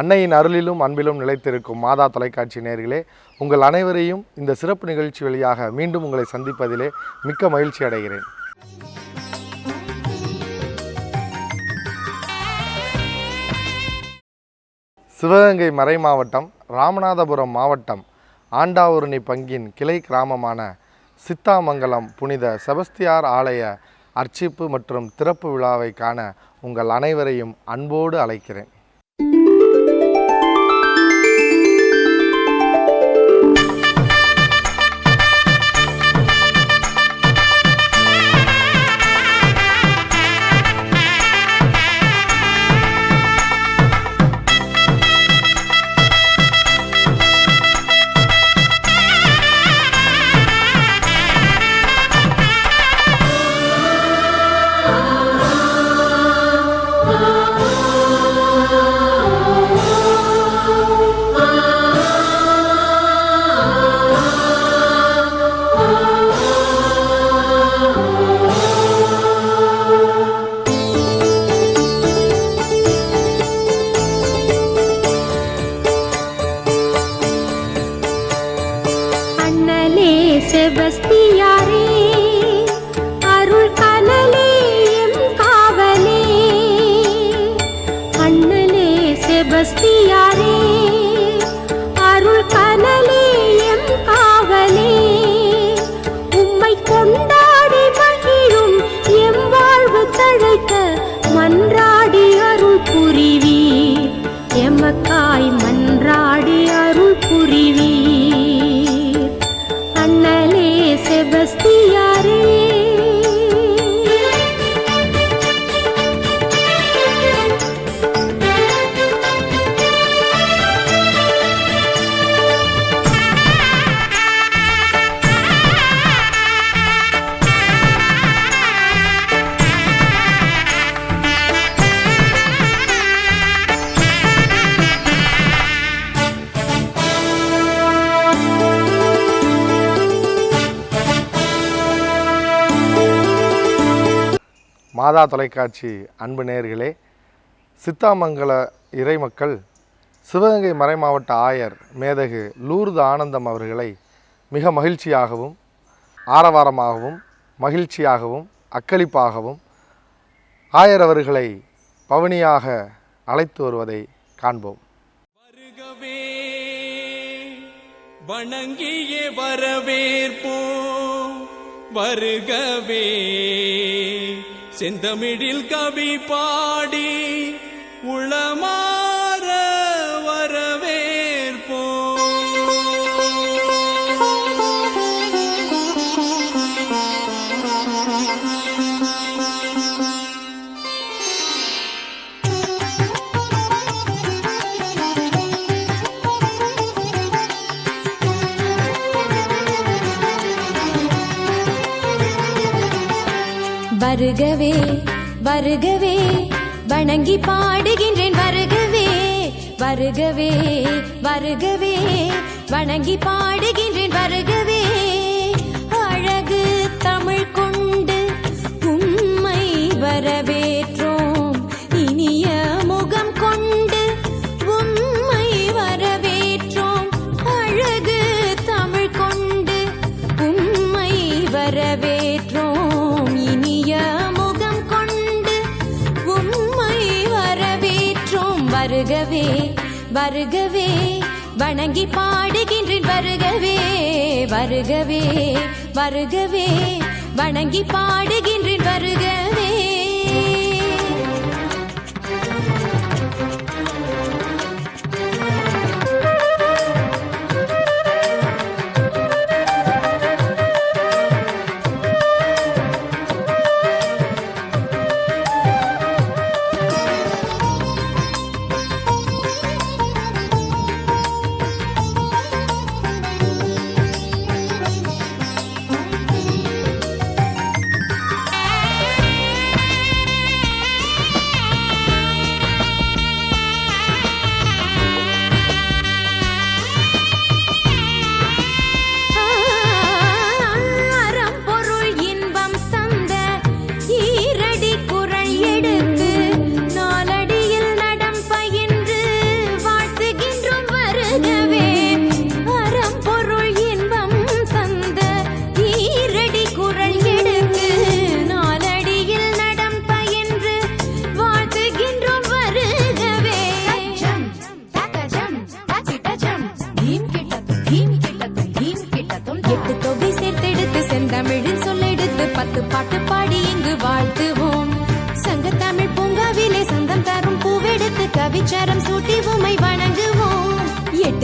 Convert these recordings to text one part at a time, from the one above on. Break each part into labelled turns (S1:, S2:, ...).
S1: அன்னையின் அருளிலும் அன்பிலும் நிலைத்திருக்கும் மாதா தொலைக்காட்சி நேயர்களே, உங்கள் அனைவரையும் இந்த சிறப்பு நிகழ்ச்சி வழியாக மீண்டும் உங்களை சந்திப்பதிலே மிக்க மகிழ்ச்சி அடைகிறேன். சிவகங்கை மறைமாவட்டம் ராமநாதபுரம் மாவட்டம் ஆண்டாவூரணி பங்கின் கிளை கிராமமான சித்தாமங்கலம் புனித செபஸ்தியார் ஆலய அர்ச்சிப்பு மற்றும் திறப்பு விழாவை காண உங்கள் அனைவரையும் அன்போடு அழைக்கிறேன்.
S2: செபஸ்தியாரே அருள் கனலே எம் காவலே, அண்ணலே செபஸ்தியாரே அருள் கனலே எம் காவலே, உம்மை கொண்டாடி மகிழும் எம் வாழ்வு தழைக்க மன்றாடி அருள் புரிவீர், எமக்காய் மன்றாடி அருள் புரிவீர். அண்ணலே செபஸ்தியாரே
S1: மாதா தொலைக்காட்சி அன்பு நேயர்களே, சித்தாமங்கல இறைமக்கள் சிவகங்கை மறைமாவட்ட ஆயர் மேதகு லூர்து ஆனந்தம் அவர்களை மிக மகிழ்ச்சியாகவும் ஆரவாரமாகவும் மகிழ்ச்சியாகவும் அக்களிப்பாகவும் ஆயர் அவர்களை பவனியாக அழைத்து வருவதை காண்போம்.
S3: வருகவே வணங்கியே வரவேற்போம், வருகவே செந்தமிழில் கவி பாடி உளமாற வரவேற்போம்.
S2: வருகவே வருகவே வணங்கி பாடுகின்றேன், வருகவே வருகவே வருகவே வணங்கி பாடுகின்றேன், வருகவே அழகு தமிழ் கொண்டு உம்மை வரவேற்றோம், இனிய முகம் கொண்டு உம்மை வரவேற்றோம், அழகு தமிழ் கொண்டு உம்மை வரவேற்றோம், இனிய முகம் கொண்டு உம்மை வரவேற்றோம். வருகவே வருகவே வணங்கி பாடுகின்றேன், வருகவே வருகவே வருகவே வணங்கி பாடுகின்றேன், வருகவே.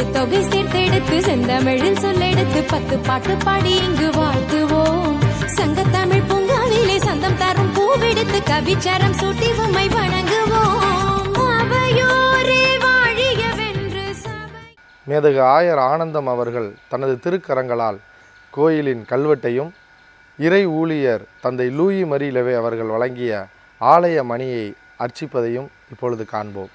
S2: செட்டு தொகை சேர்த்தெடுத்து செந்தமிழில் சொல்லெடுத்து 10 பாட்டு பாடி இங்கு வாழ்த்துவோம். சங்கத்தமிழ் பூங்காவிலே சந்தம் தரும் பூவெடுத்து கவிச்சரம் சூட்டி உம்மை வணங்குவோம். அவையோரே வாழியவென்று சபை.
S1: மேதகு ஆயர் ஆனந்தம் அவர்கள் தனது திருக்கரங்களால் கோயிலின் கல்வெட்டையும் இறை ஊழியர் தந்தை லூயி மரியலவே அவர்கள் வழங்கிய ஆலய மணியை அர்ச்சிப்பதையும் இப்பொழுது காண்போம்.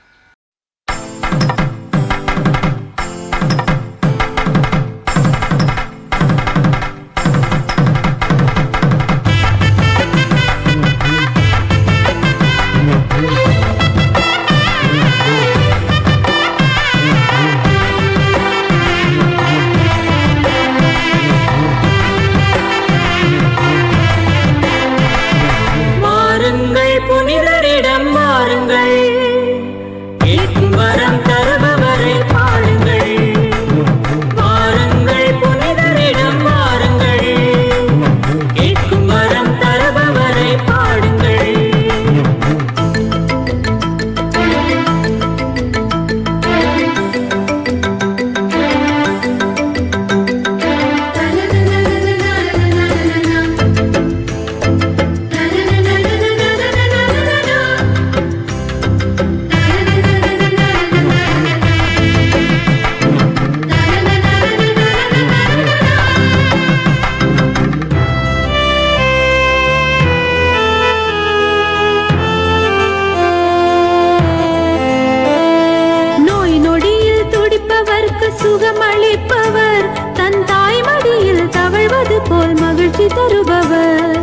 S2: சுகமளிப்பவர், தன் தாய்மடியில் தவழ்வது போல் மகிழ்ச்சி தருபவர்.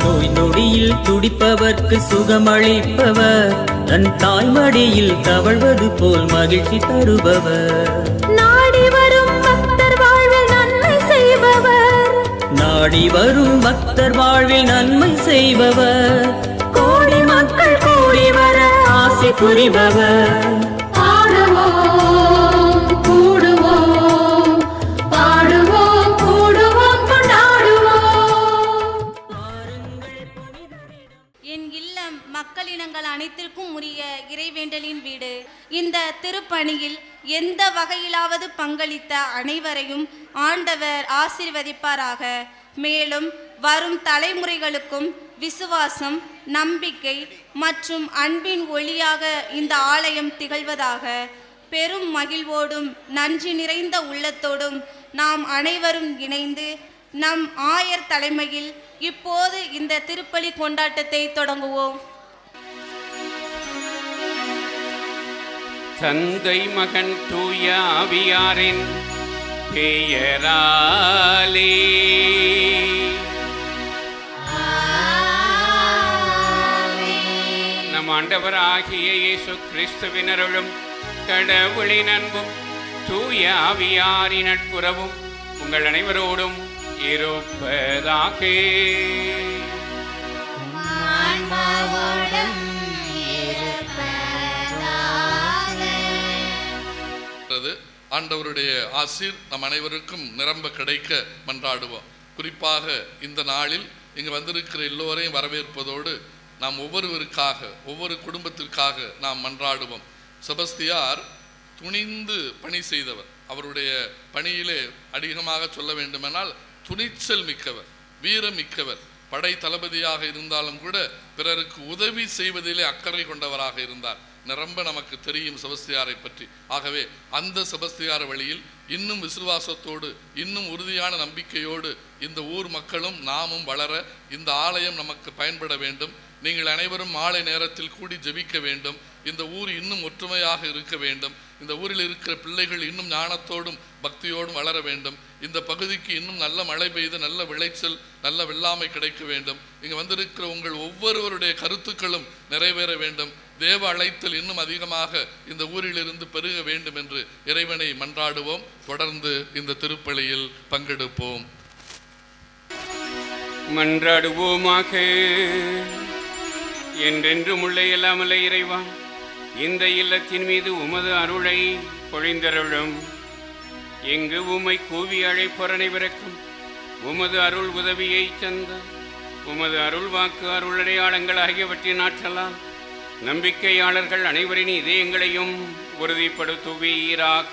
S4: நோய் நொடியில் துடிப்பவர்க்கு சுகமளிப்பவர், தன் தாய்மடியில் தவழ்வது போல் மகிழ்ச்சி தருபவர்.
S2: நாடி வரும் பக்தர் வாழ்வில் நன்மை செய்பவர்,
S4: நாடி வரும் பக்தர் வாழ்வில் நன்மை செய்பவர். கோடி மக்கள் கூடி வர ஆசி புரிபவர்.
S2: பாடுவோம் கூடுவோம், பாடுவோம் கூடுவோம் கொண்டாடுவோம்.
S5: என் இல்லம் மக்களினங்கள் அனைத்திற்கும் உரிய இறைவேண்டலின் வீடு. இந்த திருப்பணியில் எந்த வகையிலாவது பங்களித்த அனைவரையும் ஆண்டவர் ஆசீர்வதிப்பாராக. மேலும் வரும் தலைமுறைகளுக்கும் விசுவாசம், நம்பிக்கை மற்றும் அன்பின் ஒளியாக இந்த ஆலயம் திகழ்வதாக. பெரும் மகிழ்வோடும் நன்றி நிறைந்த உள்ளத்தோடும் நாம் அனைவரும் இணைந்து நம் ஆயர் தலைமையில் இப்போது இந்த திருப்பலி கொண்டாட்டத்தை தொடங்குவோம்.
S3: தந்தை மகன் தூய ஆவியாரின் பெயராலே நம் ஆண்டவராகிய இயேசு கிறிஸ்துவின் அருளும் கடவுளின் அன்பும் தூய ஆவியாரின் நட்புறவும் உங்கள் அனைவரோடும் இருப்பதாக.
S6: ஆண்டவருடைய ஆசீர் நம் அனைவருக்கும் நிரம்ப கிடைக்க மன்றாடுவோம். குறிப்பாக இந்த நாளில் இங்கு வந்திருக்கிற எல்லோரையும் வரவேற்பதோடு நாம் ஒவ்வொருவருக்காக, ஒவ்வொரு குடும்பத்திற்காக நாம் மன்றாடுவோம். செபஸ்தியார் துணிந்து பணி செய்தவர். அவருடைய பணியிலே அதிகமாக சொல்ல வேண்டுமென்றால் துணிச்சல் மிக்கவர், வீரம் மிக்கவர். படை தளபதியாக இருந்தாலும் கூட பிறருக்கு உதவி செய்வதிலே அக்கறை கொண்டவராக இருந்தார். நிரம்ப நமக்கு தெரியும் செபஸ்தியாரை பற்றி. ஆகவே அந்த செபஸ்தியார் வழியில் இன்னும் விசுவாசத்தோடு, இன்னும் உறுதியான நம்பிக்கையோடு இந்த ஊர் மக்களும் நாமும் வளர இந்த ஆலயம் நமக்கு பயன்பட வேண்டும். நீங்கள் அனைவரும் மாலை நேரத்தில் கூடி ஜெபிக்க வேண்டும். இந்த ஊர் இன்னும் ஒற்றுமையாக இருக்க வேண்டும். இந்த ஊரில் இருக்கிற பிள்ளைகள் இன்னும் ஞானத்தோடும் பக்தியோடும் வளர வேண்டும். இந்த பகுதிக்கு இன்னும் நல்ல மழை பெய்து நல்ல விளைச்சல், நல்ல வெள்ளாமை கிடைக்க வேண்டும். இங்கு வந்திருக்கிற உங்கள் ஒவ்வொருவருடைய கருத்துக்களும் நிறைவேற வேண்டும். தேவ அழைத்தல் இன்னும் அதிகமாக இந்த ஊரிலிருந்து பெருக வேண்டும் என்று இறைவனை மன்றாடுவோம். தொடர்ந்து இந்த திருப்பலியில் பங்கெடுப்போம்.
S3: மன்றாடுவோமாக. என்றென்றும் உள்ள எல்லாமல்ல இறைவா, இந்த இல்லத்தின் மீது உமது அருளை பொழிந்தருளும். எங்கு உம்மை கூவி அழைப்போர் அனைவருக்கும் உமது அருள் உதவியை தந்த உமது அருள் வாக்கு அருளடையாளங்கள் ஆகியவற்றின் ஆற்றலால் நம்பிக்கையாளர்கள் அனைவரின் இதயங்களையும் உறுதிப்படுத்துவீராக.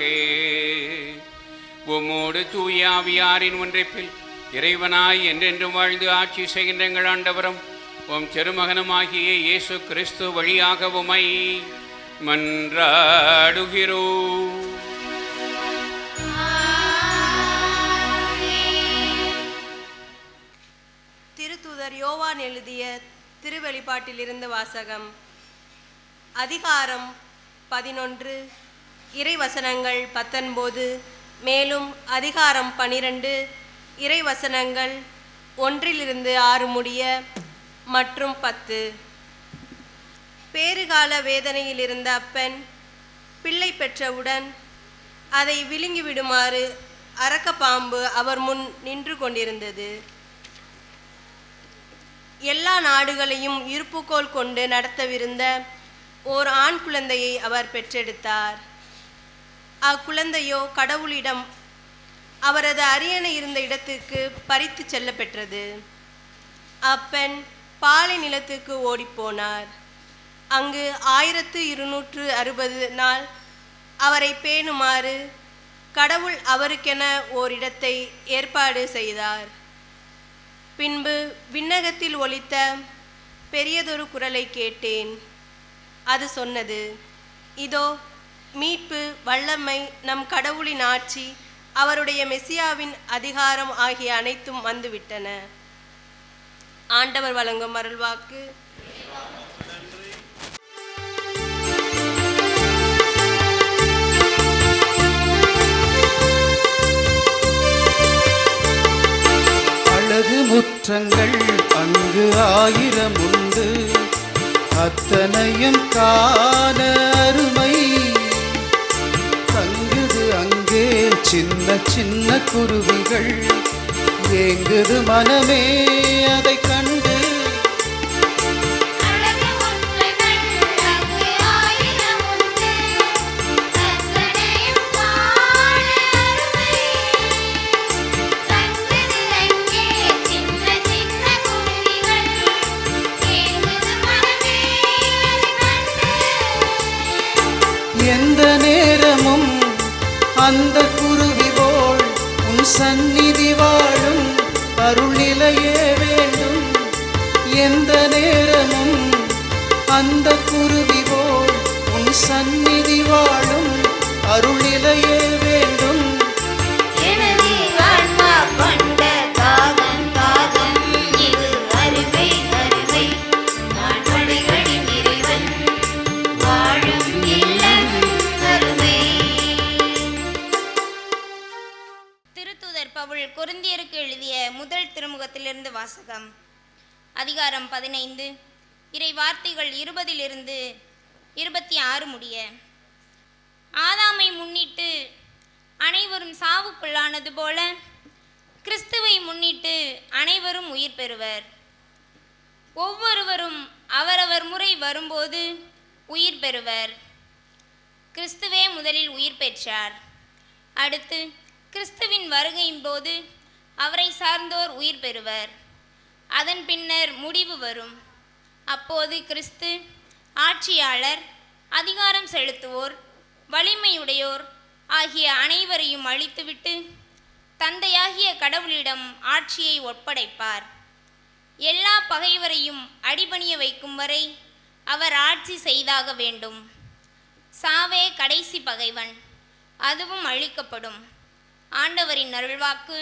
S3: உம்மோடு தூய ஆவியாரின் ஒன்றைப்பில் இறைவனாய் என்றென்றும் வாழ்ந்து ஆட்சி செய்கின்ற எங்கள் ஆண்டவரும் உம் திருமகனுமாகிய இயேசு கிறிஸ்து வழியாக உமை மன்றாடுகிறோம்.
S7: திருத்தூதர் யோவான் எழுதிய திருவெளிப்பாட்டிலிருந்து வாசகம். அதிகாரம் 11, இறைவசனங்கள் 19, மேலும் அதிகாரம் 12, இறைவசனங்கள் 1-6 முடிய மற்றும் 10. பேறுகால வேதனையில் இருந்த அப்பெண் பிள்ளை பெற்றவுடன் அதை விழுங்கிவிடுமாறு அரக்கப்பாம்பு அவர் முன் நின்று கொண்டிருந்தது. எல்லா நாடுகளையும் இருப்புக்கோள் கொண்டு நடத்தவிருந்த ஓர் ஆண் குழந்தையை அவர் பெற்றெடுத்தார். அக்குழந்தையோ கடவுளிடம் அவரது அரியணை இருந்த இடத்துக்கு பறித்து செல்ல பெற்றது. அப்பெண் பாலை நிலத்துக்கு ஓடிப்போனார். அங்கு 1260 நாள் அவரை பேணுமாறு கடவுள் அவருக்கென ஓரிடத்தை ஏற்பாடு செய்தார். பின்பு விண்ணகத்தில் ஒலித்த பெரியதொரு குரலை கேட்டேன். அது சொன்னது, இதோ மீட்பு, வல்லமை, நம் கடவுளின் ஆட்சி, அவருடைய மெசியாவின் அதிகாரம் ஆகிய அனைத்தும் வந்துவிட்டன. ஆண்டவர் வழங்கும் அருள்வாக்கு.
S8: அழகு முற்றங்கள் அங்கு 1000 உண்டு, அத்தனையும் காண அருமை. தங்குது அங்கே சின்ன சின்ன குருவிகள், ஏங்குது மனமே அதை கண்டு. எந்த நேரமும் அந்த குருவி போல் உன் சந்நிதி வாழும் அருள் நிலையே வேண்டும். எந்த நேரமும் அந்த குருவி போல் உன் சந்நிதி வாழும் அருள் நிலையே வேண்டும்.
S5: கொரிந்தியருக்கு எழுதிய முதல் திருமுகத்திலிருந்து வாசகம். அதிகாரம் 15, இறை வார்த்தைகள் 20-26 முடிய. ஆதாமை முன்னிட்டு அனைவரும் சாவுக்குள்ளானது போல கிறிஸ்துவை முன்னிட்டு அனைவரும் உயிர் பெறுவர். ஒவ்வொருவரும் அவரவர் முறை வரும்போது உயிர் பெறுவர். கிறிஸ்துவே முதலில் உயிர் பெற்றார். அடுத்து கிறிஸ்துவின் வருகையின் போது அவரை சார்ந்தோர் உயிர் பெறுவர். அதன் பின்னர் முடிவு வரும். அப்போது கிறிஸ்து ஆட்சியாளர், அதிகாரம் செலுத்துவோர், வலிமையுடையோர் ஆகிய அனைவரையும் அழித்துவிட்டு தந்தையாகிய கடவுளிடம் ஆட்சியை ஒப்படைப்பார். எல்லா பகைவரையும் அடிபணிய வைக்கும் வரை அவர் ஆட்சி செய்தாக வேண்டும். சாவே கடைசி பகைவன், அதுவும் அழிக்கப்படும். ஆண்டவரின் அருள்வாக்கு.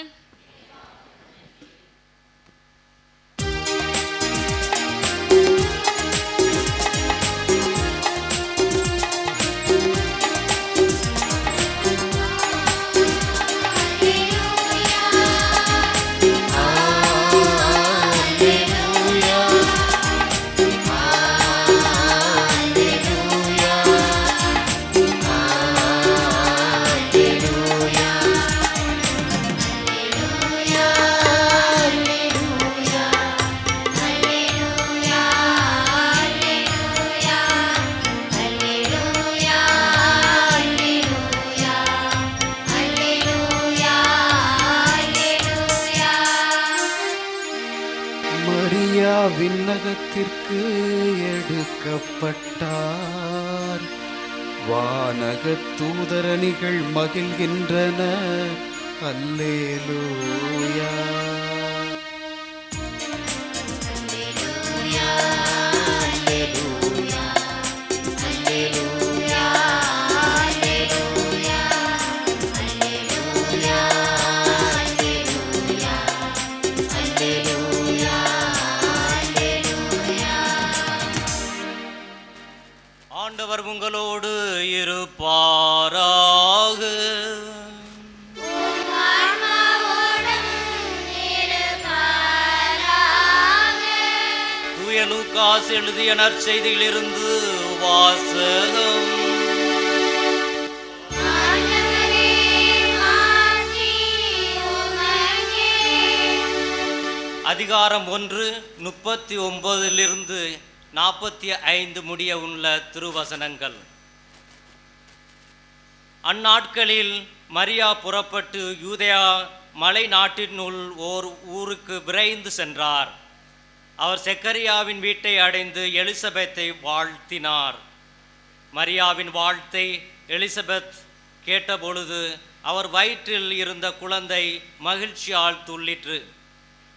S8: விண்ணகத்திற்கு எடுக்கப்பட்டார். வானகத் தூதரணிகள் மகிழ்கின்றன. அல்லேலூயா.
S4: ஆண்டவர் உங்களோடு இருப்பாராக. தூய லூக்காஸ் எழுதிய நற்செய்தியிலிருந்து வாசகம். அதிகாரம் 1:39 45 முடிய உள்ள திருவசனங்கள். அந்நாட்களில் மரியா புறப்பட்டு யூதேயா மலை நாட்டினுள் ஓர் ஊருக்கு விரைந்து சென்றார். அவர் செக்கரியாவின் வீட்டை அடைந்து எலிசபெத்தை வாழ்த்தினார். மரியாவின் வாழ்த்தை எலிசபெத் கேட்டபொழுது அவர் வயிற்றில் இருந்த குழந்தை மகிழ்ச்சியால் துள்ளிற்று.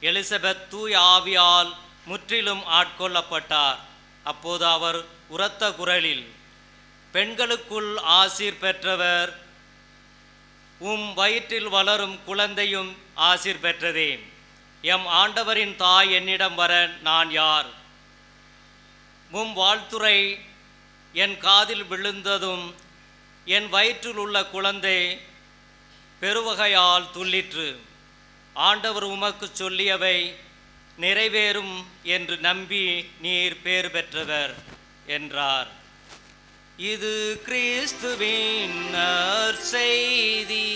S4: எலிசபெத் தூய ஆவியால் முற்றிலும் ஆட்கொள்ளப்பட்டார். அப்போது அவர் உரத்த குரலில், பெண்களுக்குள் ஆசீர் பெற்றவர், உம் வயிற்றில் வளரும் குழந்தையும் ஆசீர் பெற்றதே. எம் ஆண்டவரின் தாய் என்னிடம் வர நான் யார்? உம் வாழ்த்துரை என் காதில் விழுந்ததும் என் வயிற்றில் உள்ள குழந்தை பெருவகையால் துள்ளிற்று. ஆண்டவர் உமக்கு சொல்லியவை நிறைவேறும் என்று நம்பி நீர் பேறு பெற்றவர் என்றார். இது கிறிஸ்துவின் நற்செய்தி.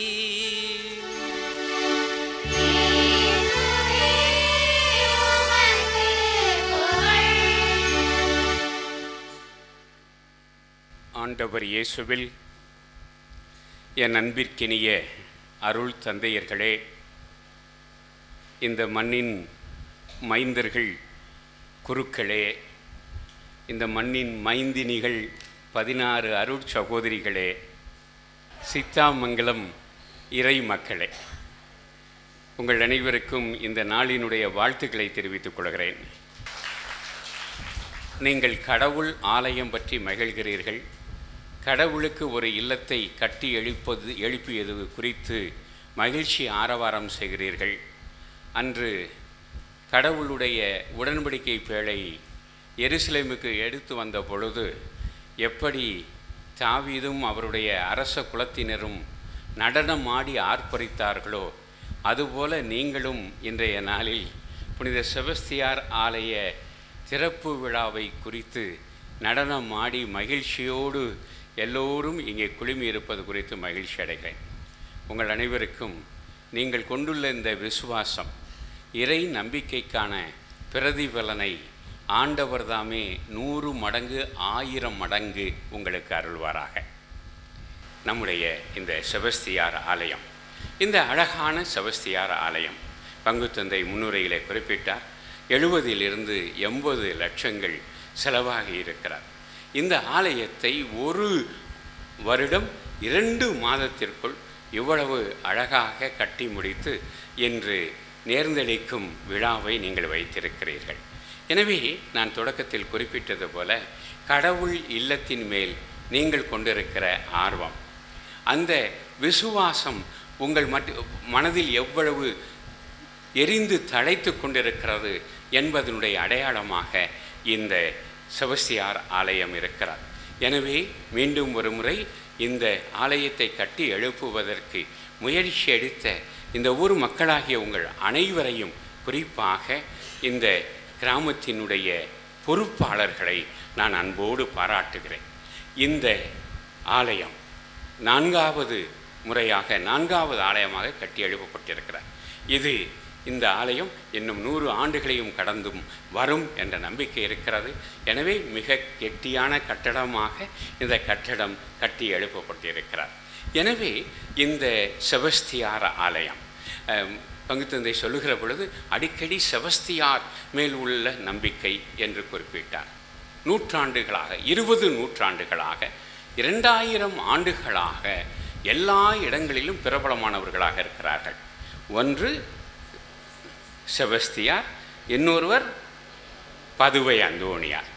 S3: ஆண்டவர் இயேசுவில் என் அன்பிற்கினிய அருள் தந்தையர்களே, இந்த மண்ணின் மைந்தர்கள் குருக்களே, இந்த மண்ணின் மைந்தினிகள் 16 அருட் சகோதரிகளே, சித்தாமங்கலம் இறை மக்களே, உங்கள் அனைவருக்கும் இந்த நாளினுடைய வாழ்த்துக்களை தெரிவித்துக் கொள்கிறேன். நீங்கள் கடவுள் ஆலயம் பற்றி மகிழ்கிறீர்கள். கடவுளுக்கு ஒரு இல்லத்தை கட்டி எழுப்பியது குறித்து மகிழ்ச்சி ஆரவாரம் செய்கிறீர்கள். அன்று கடவுளுடைய உடன்படிக்கை பேழை எருசலேமுக்கு எடுத்து வந்த பொழுது எப்படி தாவீதும் அவருடைய அரச குலத்தினரும் நடனம் ஆடி ஆர்ப்பரித்தார்களோ, அதுபோல நீங்களும் இன்றைய நாளில் புனித செபஸ்தியார் ஆலய திறப்பு விழாவை குறித்து நடனம் ஆடி மகிழ்ச்சியோடு எல்லோரும் இங்கே குழுமி இருப்பது குறித்து மகிழ்ச்சி அடைகிறேன். உங்கள் அனைவருக்கும் நீங்கள் கொண்டுள்ள இந்த விசுவாசம், இறை நம்பிக்கைக்கான பிரதிபலனை ஆண்டவர் தாமே 100 மடங்கு 1000 மடங்கு உங்களுக்கு அருள்வாராக. நம்முடைய இந்த செபஸ்தியார் ஆலயம், இந்த அழகான செபஸ்தியார் ஆலயம் பங்குத்தந்தை முன்னுரையிலே குறிப்பிட்டார். 70 to 80 லட்சங்கள் செலவாகி இருக்கிறார். இந்த ஆலயத்தை 1 வருடம் 2 மாதத்திற்குள் இவ்வளவு அழகாக கட்டி முடித்து இன்று நேர்ந்தளிக்கும் விழாவை நீங்கள் வைத்திருக்கிறீர்கள். எனவே நான் தொடக்கத்தில் குறிப்பிட்டது போல கடவுள் இல்லத்தின் மேல் நீங்கள் கொண்டிருக்கிற ஆர்வம், அந்த விசுவாசம் உங்கள் மனதில் எவ்வளவு எரிந்து தழைத்து கொண்டிருக்கிறது என்பதனுடைய அடையாளமாக இந்த செபஸ்தியார் ஆலயம் இருக்கிறார். எனவே மீண்டும் ஒரு முறை இந்த ஆலயத்தை கட்டி எழுப்புவதற்கு முயற்சி எடுத்த இந்த ஊர் மக்களாகிய உங்கள் அனைவரையும், குறிப்பாக இந்த கிராமத்தினுடைய பொறுப்பாளர்களை நான் அன்போடு பாராட்டுகிறேன். இந்த ஆலயம் 4வது முறையாக 4வது ஆலயமாக கட்டி எழுப்பப்பட்டிருக்கிறார். இந்த ஆலயம் இன்னும் 100 ஆண்டுகளையும் கடந்தும் வரும் என்ற நம்பிக்கை இருக்கிறது. எனவே மிக கெட்டியான கட்டடமாக இந்த கட்டடம் கட்டி எழுப்பப்பட்டிருக்கிறார். எனவே இந்த செபஸ்தியார் ஆலயம் பங்குத்தந்தை சொல்லுகிற பொழுது அடிக்கடி செபஸ்தியார் மேல் உள்ள நம்பிக்கை என்று குறிப்பிட்டார். நூற்றாண்டுகளாக 20 நூற்றாண்டுகளாக 2000 ஆண்டுகளாக எல்லா இடங்களிலும் பிரபலமானவர்களாக இருக்கிறார்கள். ஒன்று செபஸ்தியார், இன்னொருவர் பதுவை அந்தோணியார்.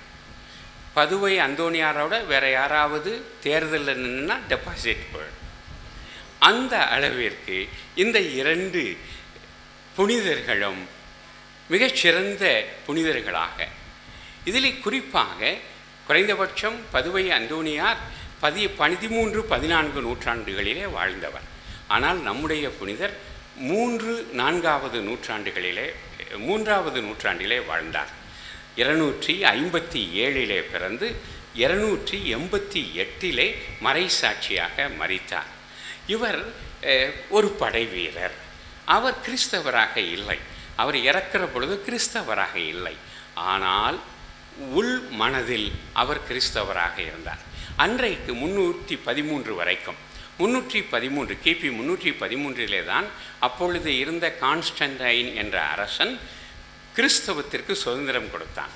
S3: பதுவை அந்தோணியாரோட வேற யாராவது தேர்தலில் நின்னா டெபாசிட் போயிடும். அந்த அளவிற்கு இந்த 2 புனிதர்களும் மிகச்சிறந்த புனிதர்களாக, இதில் குறிப்பாக குறைந்தபட்சம் பதுவை அந்தோணியார் 13-14 நூற்றாண்டுகளிலே வாழ்ந்தவர். ஆனால் நம்முடைய புனிதர் 3-4வது நூற்றாண்டிலே வாழ்ந்தார். 257 பிறந்து 288 மறைசாட்சியாக மரித்தார். இவர் ஒரு படை வீரர். அவர் கிறிஸ்தவராக இல்லை. அவர் இறக்கிற பொழுது கிறிஸ்தவராக இல்லை. ஆனால் உள் மனதில் அவர் கிறிஸ்தவராக இருந்தார். அன்றைக்கு 313 வரைக்கும் 313 கிபி 313 தான் அப்பொழுது இருந்த கான்ஸ்டன்டைன் என்ற அரசன் கிறிஸ்தவத்திற்கு சுதந்திரம் கொடுத்தான்.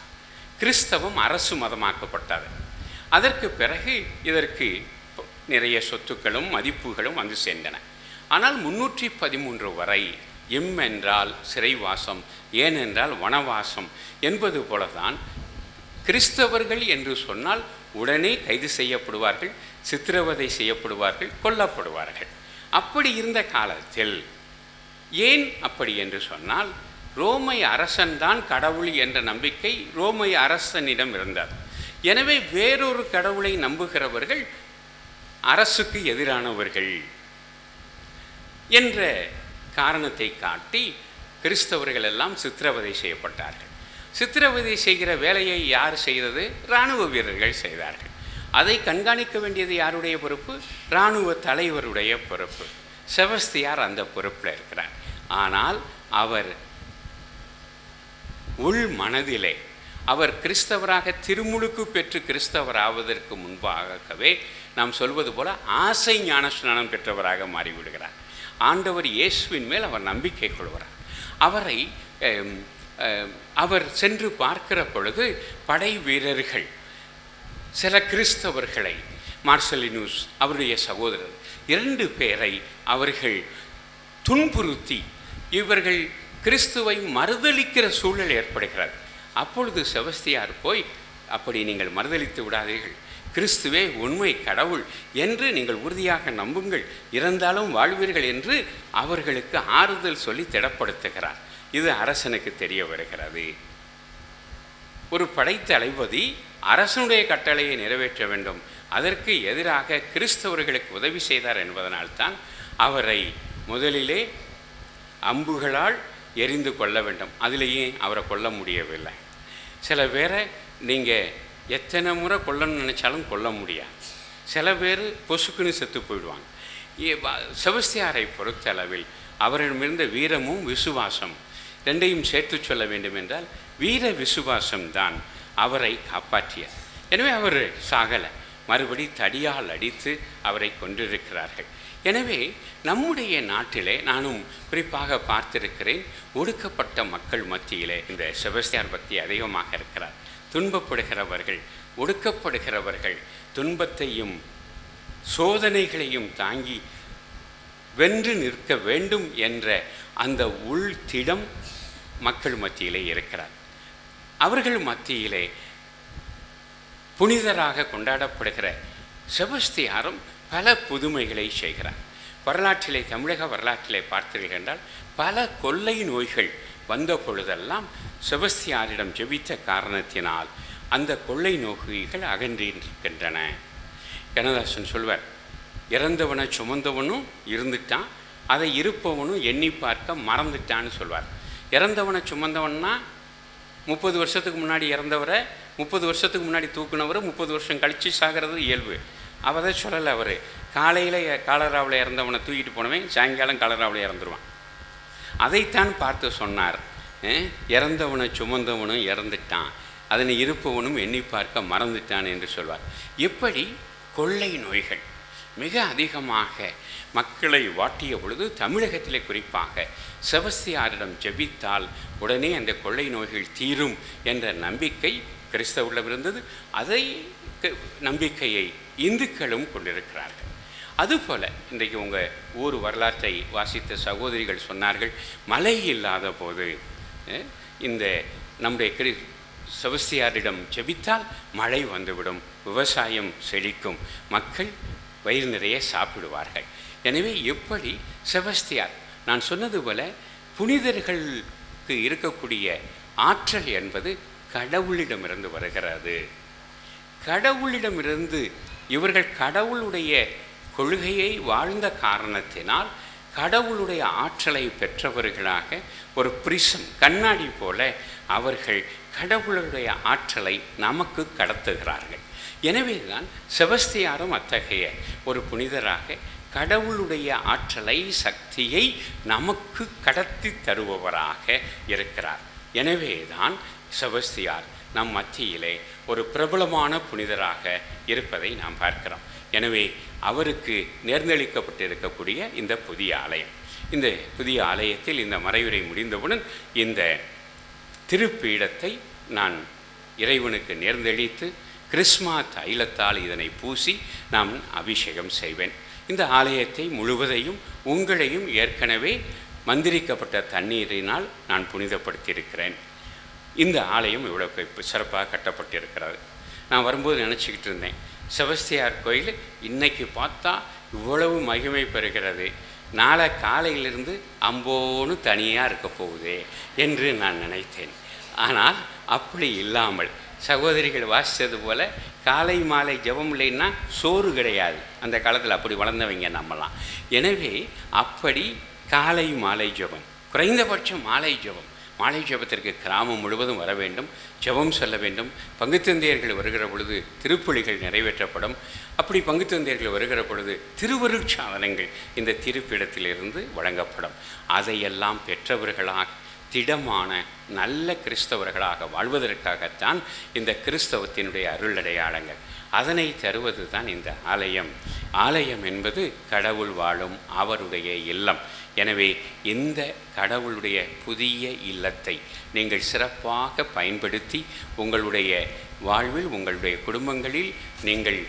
S3: கிறிஸ்தவம் அரசு மதமாக்கப்பட்டது. அதற்கு பிறகு இதற்கு நிறைய சொத்துக்களும் மதிப்புகளும் வந்து சேர்ந்தன. ஆனால் 313 வரை எம் என்றால் சிறைவாசம், ஏனென்றால் வனவாசம் என்பது போலதான் கிறிஸ்தவர்கள் என்று சொன்னால் உடனே கைது செய்யப்படுவார்கள், சித்திரவதை செய்யப்படுவார்கள், கொல்லப்படுவார்கள். அப்படி இருந்த காலத்தில் ஏன் அப்படி என்று சொன்னால் ரோமை அரசன்தான் கடவுள் என்ற நம்பிக்கை ரோமை அரசனிடம் இருந்தது. எனவே வேறொரு கடவுளை நம்புகிறவர்கள் அரசுக்கு எதிரானவர்கள் என்ற காரணத்தை காட்டி கிறிஸ்தவர்கள் எல்லாம் சித்திரவதை செய்யப்பட்டார்கள். சித்திரவதை செய்கிற வேலையை யார் செய்தது? இராணுவ வீரர்கள் செய்தார்கள். அதை கண்காணிக்க வேண்டியது யாருடைய பொறுப்பு? இராணுவ தலைவருடைய பொறுப்பு. செபஸ்தியார் அந்த பொறுப்பில் இருக்கிறார். ஆனால் அவர் உள் மனதிலே அவர் கிறிஸ்தவராக திருமுழுக்கு பெற்று கிறிஸ்தவராவதற்கு முன்பாகவே நாம் சொல்வது போல ஆசை ஞானஸ்நானம் பெற்றவராக மாறிவிடுகிறார். ஆண்டவர் இயேசுவின் மேல் அவர் நம்பிக்கை கொள்கிறார். அவர் சென்று பார்க்கிற பொழுது படை வீரர்கள் சில கிறிஸ்தவர்களை, மார்சலினூஸ் அவருடைய சகோதரர் 2 பேரை அவர்கள் துன்புறுத்தி இவர்கள் கிறிஸ்துவை மறுதலிக்கிற சூழல் ஏற்படுகிறது. அப்பொழுது செபஸ்தியார் போய், அப்படி நீங்கள் மறுதலித்து விடாதீர்கள், கிறிஸ்துவே உண்மை கடவுள் என்று நீங்கள் உறுதியாக நம்புங்கள், இறந்தாலும் வாழ்வீர்கள் என்று அவர்களுக்கு ஆறுதல் சொல்லி திடப்படுத்துகிறார். இது அரசனுக்கு தெரிய வருகிறது. ஒரு படைத்தளபதி அரசனுடைய கட்டளையை நிறைவேற்ற வேண்டும், அதற்கு எதிராக கிறிஸ்தவர்களுக்கு உதவி செய்தார் என்பதனால்தான் அவரை முதலிலே அம்புகளால் எரிந்து கொள்ள வேண்டும். அதிலேயே அவரை கொல்ல முடியவில்லை. சில பேரை நீங்கள் எத்தனை முறை கொல்லணும்னு நினச்சாலும் கொல்ல முடியாது. சில பேர் பொசுக்குன்னு செத்து போயிடுவாங்க. செபஸ்தியாரை பொறுத்தளவில் அவரிடமிருந்த வீரமும் விசுவாசம் ரெண்டையும் சேர்த்து சொல்ல வேண்டும் என்றால் வீர விசுவாசம்தான் அவரை காப்பாற்றியது. எனவே அவர் சாகலை, மறுபடி தடியால் அடித்து அவரை கொண்டிருக்கிறார்கள். எனவே நம்முடைய நாட்டிலே நானும் குறிப்பாக பார்த்திருக்கிறேன், ஒடுக்கப்பட்ட மக்கள் மத்தியிலே இந்த செபஸ்தியார் பக்தி அதிகமாக இருக்கிறார். துன்பப்படுகிறவர்கள், ஒடுக்கப்படுகிறவர்கள் துன்பத்தையும் சோதனைகளையும் தாங்கி வென்று நிற்க வேண்டும் என்ற அந்த உள்திடம் மக்கள் மத்தியிலே இருக்கிறார். அவர்கள் மத்தியிலே புனிதராக கொண்டாடப்படுகிற செபஸ்தியாரும் பல புதுமைகளை செய்கிறார். வரலாற்றிலே, தமிழக வரலாற்றிலே பார்த்தீர்கள் என்றால் பல கொள்ளை நோய்கள் வந்த பொழுதெல்லாம் செபஸ்தியாரிடம் ஜெபித்த காரணத்தினால் அந்த கொள்ளை நோய்கள் அகன்றிருக்கின்றன. கண்ணதாசன் சொல்வார், இறந்தவனை சுமந்தவனும் இருந்துட்டான், அதை இருப்பவனும் எண்ணி பார்க்க மறந்துட்டான்னு சொல்வார். இறந்தவனை சுமந்தவன்னா 30 வருஷத்துக்கு முன்னாடி இறந்தவரை 30 வருஷத்துக்கு முன்னாடி தூக்குனவர் 30 வருஷம் கழித்து சாகிறது இயல்பு. அவதை சொல்லலை. அவர் காலையில் காலராவில் இறந்தவனை தூக்கிட்டு போனவன் சாயங்காலம் காலராவில் இறந்துருவான். அதைத்தான் பார்த்து சொன்னார், இறந்தவனை சுமந்தவனும் இறந்துட்டான், அதனை இருப்பவனும் எண்ணி பார்க்க மறந்துட்டான் என்று சொல்வார். எப்படி கொள்ளை நோய்கள் மிக அதிகமாக மக்களை வாட்டிய பொழுது தமிழகத்திலே குறிப்பாக செபஸ்தியாரிடம் ஜெபித்தால் உடனே அந்த கொள்ளை நோய்கள் தீரும் என்ற நம்பிக்கை கிறிஸ்தவர்களிடம் இருந்தது. அதை நம்பிக்கையை இந்துக்களும் கொண்டிருக்கிறார்கள். அதுபோல் இன்றைக்கு உங்கள் ஊர் வரலாற்றை வாசித்த சகோதரிகள் சொன்னார்கள், மழை இல்லாத போது இந்த நம்முடைய செபஸ்தியாரிடம் ஜெபித்தால் மழை வந்துவிடும், விவசாயம் செழிக்கும், மக்கள் வயிறு நிறைய சாப்பிடுவார்கள். எனவே எப்படி செபஸ்தியார், நான் சொன்னது போல புனிதர்களுக்கு இருக்கக்கூடிய ஆற்றல் என்பது கடவுளிடமிருந்து வருகிறது. கடவுளிடமிருந்து இவர்கள் கடவுளுடைய கொள்கையை வாழ்ந்த காரணத்தினால் கடவுளுடைய ஆற்றலை பெற்றவர்களாக ஒரு பிரிசம், கண்ணாடி போல அவர்கள் கடவுளுடைய ஆற்றலை நமக்கு கடத்துகிறார்கள். எனவே தான் செபஸ்தியாரும் அத்தகைய ஒரு புனிதராக கடவுளுடைய ஆற்றலை, சக்தியை நமக்கு கடத்தி தருபவராக இருக்கிறார். எனவே தான் செபஸ்தியார் நம் மத்தியிலே ஒரு பிரபலமான புனிதராக இருப்பதை நாம் பார்க்கிறோம். எனவே அவருக்கு நேர்ந்தளிக்கப்பட்டிருக்கக்கூடிய இந்த புதிய ஆலயம், இந்த புதிய ஆலயத்தில் இந்த மறையுரை முடிந்தவுடன் இந்த திருப்பீடத்தை நான் இறைவனுக்கு நேர்ந்தளித்து கிறிஸ்மா தைலத்தால் இதனை பூசி நான் அபிஷேகம் செய்வேன். இந்த ஆலயத்தை முழுவதையும் உங்களையும் ஏற்கனவே மந்திரிக்கப்பட்ட தண்ணீரினால் நான் புனிதப்படுத்தியிருக்கிறேன். இந்த ஆலயம் இவ்வளோ சிறப்பாக கட்டப்பட்டிருக்கிறது. நான் வரும்போது நினச்சிக்கிட்டு இருந்தேன், செபஸ்தியார் கோயில் இன்றைக்கி பார்த்தா இவ்வளவு மகிமை பெறுகிறது, நாளை காலையிலிருந்து அம்போன்னு தனியாக இருக்க போகுதே என்று நான் நினைத்தேன். ஆனால் அப்படி இல்லாமல் சகோதரிகள் வாசித்தது போல் காலை மாலை ஜெபம் இல்லைன்னா சோறு கிடையாது. அந்த காலத்தில் அப்படி வளர்ந்தவங்க நம்மலாம். எனவே அப்படி காலை மாலை ஜெபம், குறைந்தபட்சம் மாலை ஜெபம், மாலை ஜெபத்திற்கு கிராமம் முழுவதும் வர வேண்டும், ஜெபம் சொல்ல வேண்டும். பங்குத்தந்தையர்கள் வருகிற பொழுது திருப்பலிகள் நிறைவேற்றப்படும். அப்படி பங்குத்தந்தையர்கள் வருகிற பொழுது திருவருட்சாதனங்கள் இந்த திருப்பிடத்திலிருந்து வழங்கப்படும். அதையெல்லாம் பெற்றவர்களாக திடமான நல்ல கிறிஸ்தவர்களாக வாழ்வதற்காகத்தான் இந்த கிறிஸ்தவத்தினுடைய அருளடையாளங்கள். அதனை தருவது தான் இந்த ஆலயம். ஆலயம் என்பது கடவுள் வாழும் அவருடைய இல்லம். எனவே இந்த கடவுளுடைய புதிய இல்லத்தை நீங்கள் சிறப்பாக பயன்படுத்தி உங்களுடைய வாழ்வில், உங்களுடைய குடும்பங்களில் நீங்கள்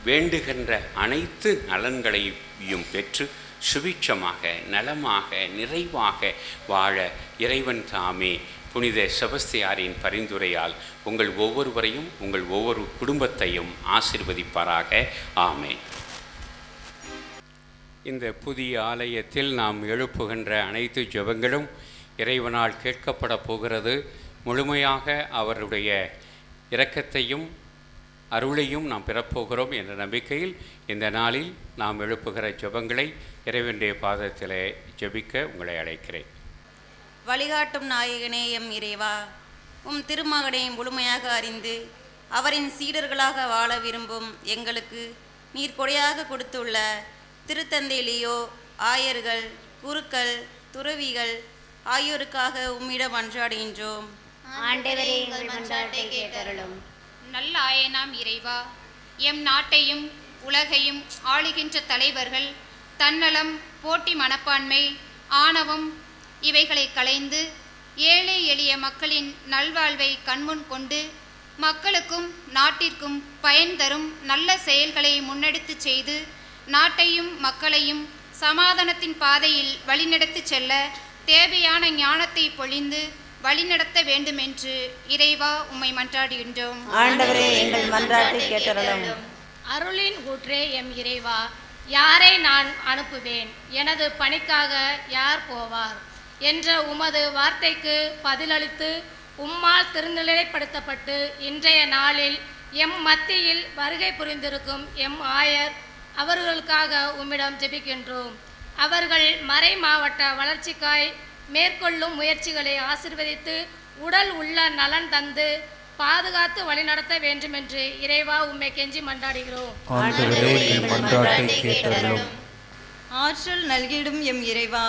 S3: வேண்டுகின்ற அனைத்து நலன்களையும் பெற்று சுபிட்சமாக, நலமாக, நிறைவாக வாழ இறைவன் தாமே புனித செபஸ்தியாரின் பரிந்துரையால் உங்கள் ஒவ்வொருவரையும், உங்கள் ஒவ்வொரு குடும்பத்தையும் ஆசீர்வதிப்பாராக. ஆமென். இந்த புதிய ஆலயத்தில் நாம் எழுப்புகின்ற அனைத்து ஜெபங்களும் இறைவனால் கேட்கப்பட போகிறது. முழுமையாக அவருடைய இரக்கத்தையும் அருளையும் நாம் பெறப்போகிறோம் என்ற நம்பிக்கையில் இந்த நாளில் நாம் எழுப்புகிற ஜெபங்களை இறைவனுடைய பாதத்திலே ஜெபிக்க உங்களை அழைக்கிறேன்.
S9: வழிகாட்டும் நாயகனே எம் இறைவா, உம் திருமகனை முழுமையாக அறிந்து அவரின் சீடர்களாக வாழ விரும்பும் எங்களுக்கு நீர் கொடையாக கொடுத்துள்ள திருத்தந்தை லியோ, ஆயர்கள், குருக்கள், துறவிகள் ஆகியோருக்காக உம்மிடம் மன்றாடுகின்றோம்.
S10: ஆண்டவரே, எங்கள் மன்றாட்டை கேட்டருளும்.
S11: நல்ல ஆயனாம் இறைவா, எம் நாட்டையும் உலகையும் ஆளுகின்ற தலைவர்கள் தன்னலம், போட்டி மனப்பான்மை, ஆணவம் இவைகளை களைந்து ஏழை எளிய மக்களின் நல்வாழ்வை கண்முன் கொண்டு மக்களுக்கும் நாட்டிற்கும் பயன் தரும் நல்ல செயல்களை முன்னெடுத்து செய்து நாட்டையும் மக்களையும் சமாதானத்தின் பாதையில் வழிநடத்தி செல்ல தேவையான ஞானத்தை பொழிந்து வழிநடத்த வேண்டுமென்று இறைவா உம்மை மன்றாடுகின்றோம்.
S10: ஆண்டவரே, எங்கள் மன்றாட்டை கேட்டருளும்.
S12: அருளின் ஊற்றே எம் இறைவா, யாரை நான் அனுப்புவேன், எனது பணிக்காக யார் போவார் என்ற உமது வார்த்தைக்கு பதிலளித்து உம்மால் திருநிலைப்படுத்தப்பட்டு இன்றைய நாளில் எம் மத்தியில் வருகை புரிந்திருக்கும் எம் ஆயர் அவர்களுக்காக உம்மிடம் ஜெபிக்கின்றோம். அவர்கள் மறை மாவட்ட வளர்ச்சிக்காய் மேற்கொள்ளும் முயற்சிகளை ஆசீர்வதித்து உடல் உள்ள நலன் தந்து பாதுகாத்து வழிநடத்த வேண்டும் என்று இறைவா உம்மை கெஞ்சி மன்றாடுகிறோம்.
S9: ஆற்றல் நல்கிடும் எம் இறைவா,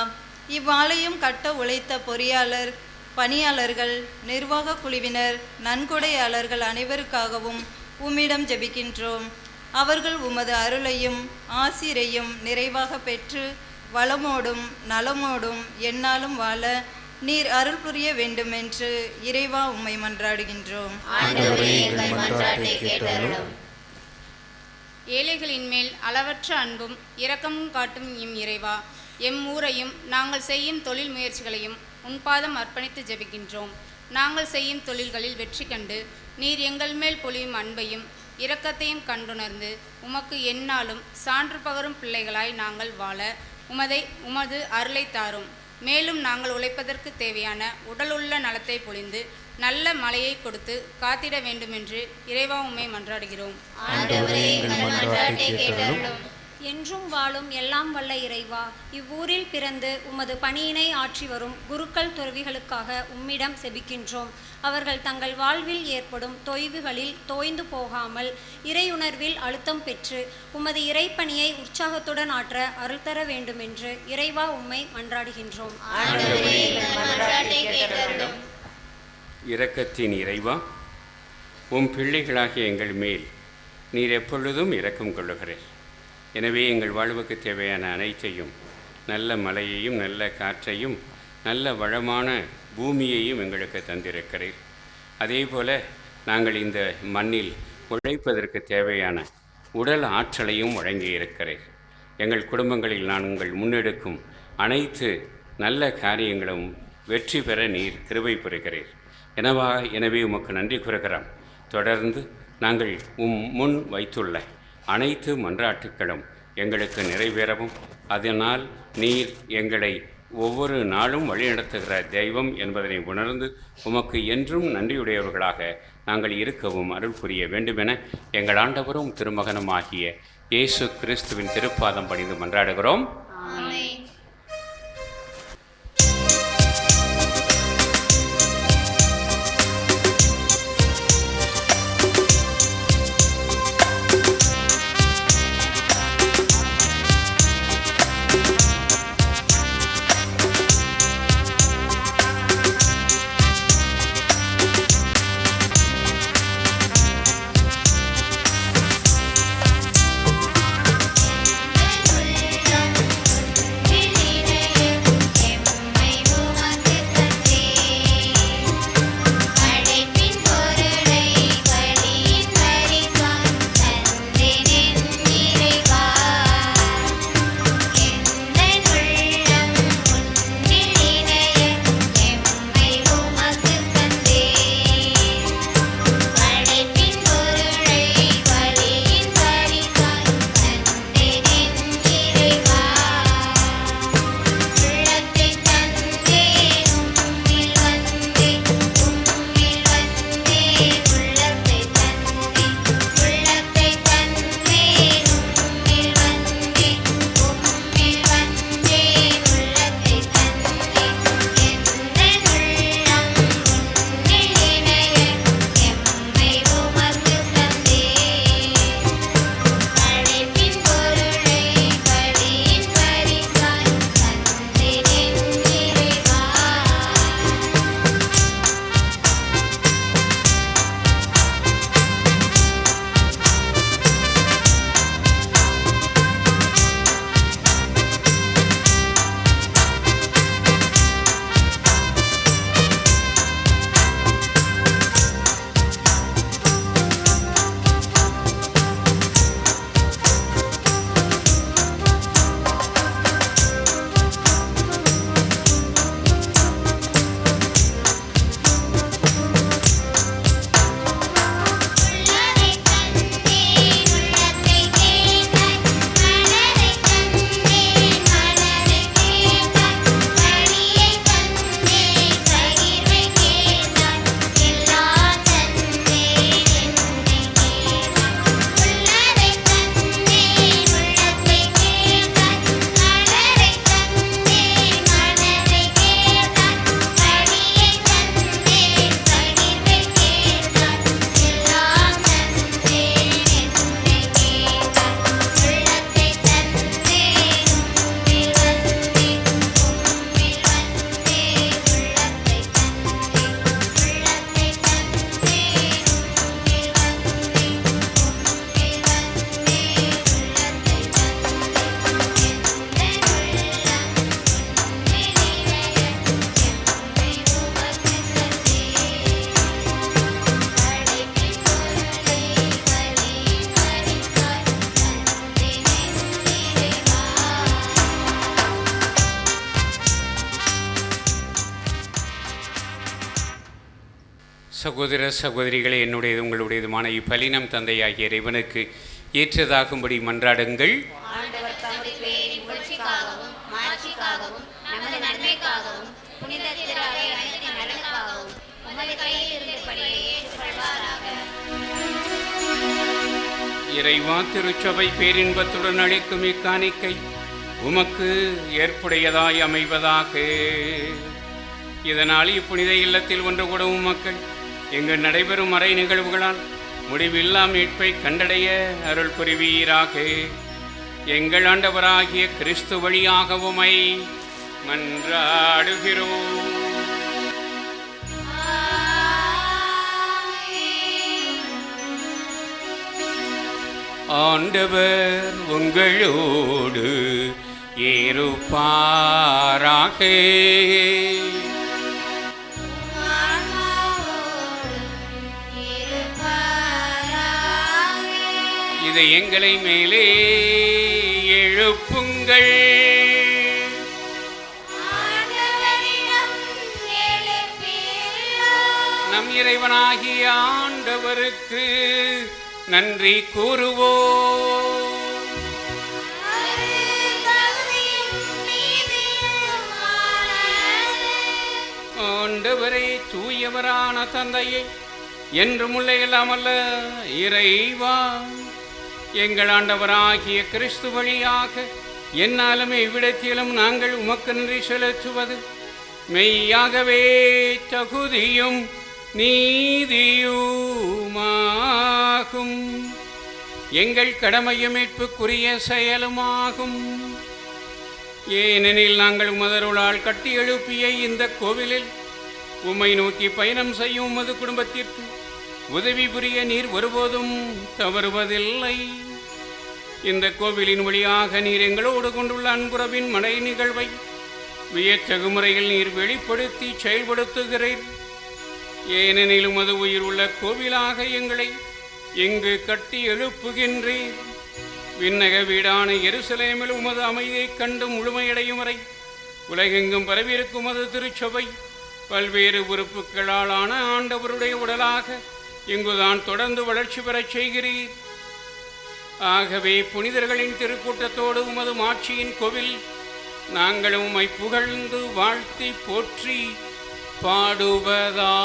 S9: இவ்வாலயம் கட்ட உழைத்த பொறியாளர், பணியாளர்கள், நிர்வாக குழுவினர், நன்கொடையாளர்கள் அனைவருக்காகவும் உம்மிடம் ஜெபிக்கின்றோம். அவர்கள் உமது அருளையும் ஆசிரையும் நிறைவாக பெற்று வளமோடும் நலமோடும் எந்நாளும் வாழ நீர் அருள் புரிய வேண்டுமென்று இறைவா உம்மை மன்றாடுகின்றோம்.
S11: ஏழைகளின் மேல் அளவற்ற அன்பும் இரக்கமும் காட்டும் எம் இறைவா, எம் ஊரையும் நாங்கள் செய்யும் தொழில் முயற்சிகளையும் உன்பாதம் அர்ப்பணித்து ஜெபிக்கின்றோம். நாங்கள் செய்யும் தொழில்களில் வெற்றி கண்டு நீர் எங்கள் மேல் பொழியும் அன்பையும் இரக்கத்தையும் கண்டுணர்ந்து உமக்கு எந்நாளும் சான்று பகரும் பிள்ளைகளாய் நாங்கள் வாழ உமது அருளை தாரும். மேலும் நாங்கள் உழைப்பதற்கு தேவையான உடலுள்ள நலத்தை பொழிந்து நல்ல மழையை கொடுத்து காத்திட வேண்டுமென்று இறைவா உம்மை மன்றாடுகிறோம்.
S13: என்றும் வாழும் எல்லாம் வல்ல இறைவா, இவ்வூரில் பிறந்து உமது பணியினை ஆற்றி வரும் குருக்கள் துறவிகளுக்காக உம்மிடம் செபிக்கின்றோம். அவர்கள் தங்கள் வாழ்வில் ஏற்படும் தொய்வுகளில் தோய்ந்து போகாமல் இறையுணர்வில் அழுத்தம் பெற்று உமது இறைப்பணியை உற்சாகத்துடன் ஆற்ற அருள் தர வேண்டுமென்று இறைவா உம்மை மன்றாடுகின்றோம்.
S3: இரக்கத்தின் இறைவா, உம் பிள்ளைகளாகிய எங்கள் மேல் நீர் எப்பொழுதும் இரக்கம் கொள்ளுகிறீர். எனவே எங்கள் வாழ்வுக்கு தேவையான அனைத்தையும், நல்ல மழையையும் நல்ல காற்றையும் நல்ல வளமான பூமியையும் எங்களுக்கு தந்திருக்கிறீர். அதே போல் நாங்கள் இந்த மண்ணில் உழைப்பதற்கு தேவையான உடல் ஆற்றலையும் வழங்கியிருக்கிறீர். எங்கள் குடும்பங்களில் நாங்கள் முன்னெடுக்கும் அனைத்து நல்ல காரியங்களும் வெற்றி பெற நீர் கிருபை புரிகிறீர். எனவே உமக்கு நன்றி கூறுகிறோம். தொடர்ந்து நாங்கள் முன் வைத்துள்ள அனைத்து மன்றாட்டுக்களும் எங்களுக்கு நிறைவேறவும், அதனால் நீர் எங்களை ஒவ்வொரு நாளும் வழிநடத்துகிற தெய்வம் என்பதனை உணர்ந்து உமக்கு என்றும் நன்றியுடையவர்களாக நாங்கள் இருக்கவும் அருள் புரிய வேண்டுமென எங்கள் ஆண்டவரும் திருமகனும் ஆகிய இயேசு கிறிஸ்துவின் திருப்பாதம் பணிந்து மன்றாடுகிறோம். சகோதர சகோதரிகளே, என்னுடையது உங்களுடையதுமான இப்பலினம் தந்தையாகிய இறைவனுக்கு ஏற்றதாகும்படி மன்றாடுங்கள்.
S10: ஆண்டவர் தமது பெயரின் புகழ்ச்சிக்காகவும் மாட்சிக்காகவும் நமது நன்மைக்காகவும் புனித திரு அவை அனைத்தின் நலனுக்காகவும் உமது கையில் இருந்தபடியே ஏற்றுக்கொள்வாராக.
S3: இறைவா, திருச்சபை பேரின்பத்துடன் அளிக்கும் இக்காணிக்கை உமக்கு ஏற்புடையதாய் அமைவதாக. இதனால் இப்புனித இல்லத்தில் ஒன்று கூடும் மக்கள் இங்கு நடைபெறும் மறை நிகழ்வுகளால் முடிவில்லா மீட்பை கண்டடைய அருள் புரிவீராக. எங்கள் ஆண்டவராகிய கிறிஸ்து வழியாக உம்மை மன்றாடுகிறோம். ஆண்டவர் உங்களோடு இருப்பாராக. இதை எங்களை மேலே எழுப்புங்கள். நம் இறைவனாகிய ஆண்டவருக்கு நன்றி கூறுவோம். ஆண்டவரே, தூயவரான தந்தையே, என்றும் உள்ள எல்லாமல்ல இறைவா, எங்கள் ஆண்டவராகிய கிறிஸ்து வழியாக என்னாலுமே இவ்விடத்திலும் நாங்கள் உமக்கு நன்றி செலுத்துவது மெய்யாகவே தகுதியும் நீதியுமாகும். எங்கள் கடமையும் மீட்புக்குரிய செயலுமாகும். ஏனெனில் நாங்கள் உமதருளால் கட்டி எழுப்பிய இந்த கோவிலில் உம்மை நோக்கி பயணம் செய்யும் உமது குடும்பத்திற்கு உதவி புரிய நீர் ஒருபோதும் தவறுவதில்லை. இந்த கோவிலின் வழியாக நீர் எங்களோடு கொண்டுள்ள அன்புறவின் மடை நிகழ்வை வியத்தகு முறையில் நீர் வெளிப்படுத்தி செயல்படுத்துகிறீர். ஏனெனில் உமது உயிர் உள்ள கோவிலாக எங்களை இங்கு கட்டி எழுப்புகின்றீர். விண்ணக வீடான எருசலேமில் உமது அமைதியைக் கண்டு முழுமையடையும் வரை உலகெங்கும் பரவியிருக்கும் உமது திருச்சபை பல்வேறு உறுப்புகளாலான ஆண்டவருடைய உடலாக இங்குதான் தொடர்ந்து வளர்ச்சி பெறச் செய்கிறீர். ஆகவே புனிதர்களின் திருக்கூட்டத்தோடு உமது மாட்சியின் கோவில் நாங்களும் உம்மை புகழ்ந்து வாழ்த்தி போற்றி பாடுவதாவது.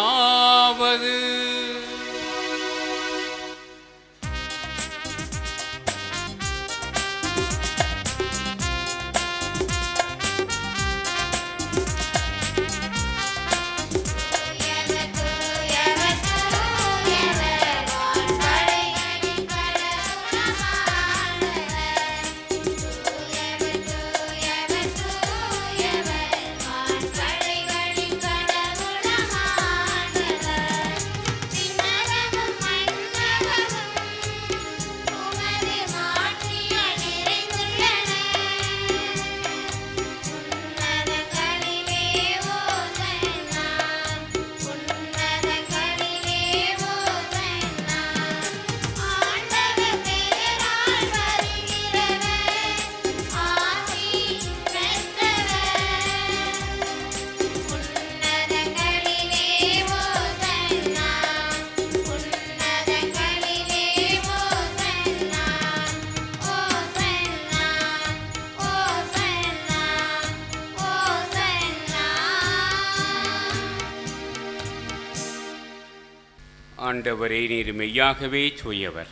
S3: ஆண்டவரே, நீர் மெய்யாகவே தூயவர்,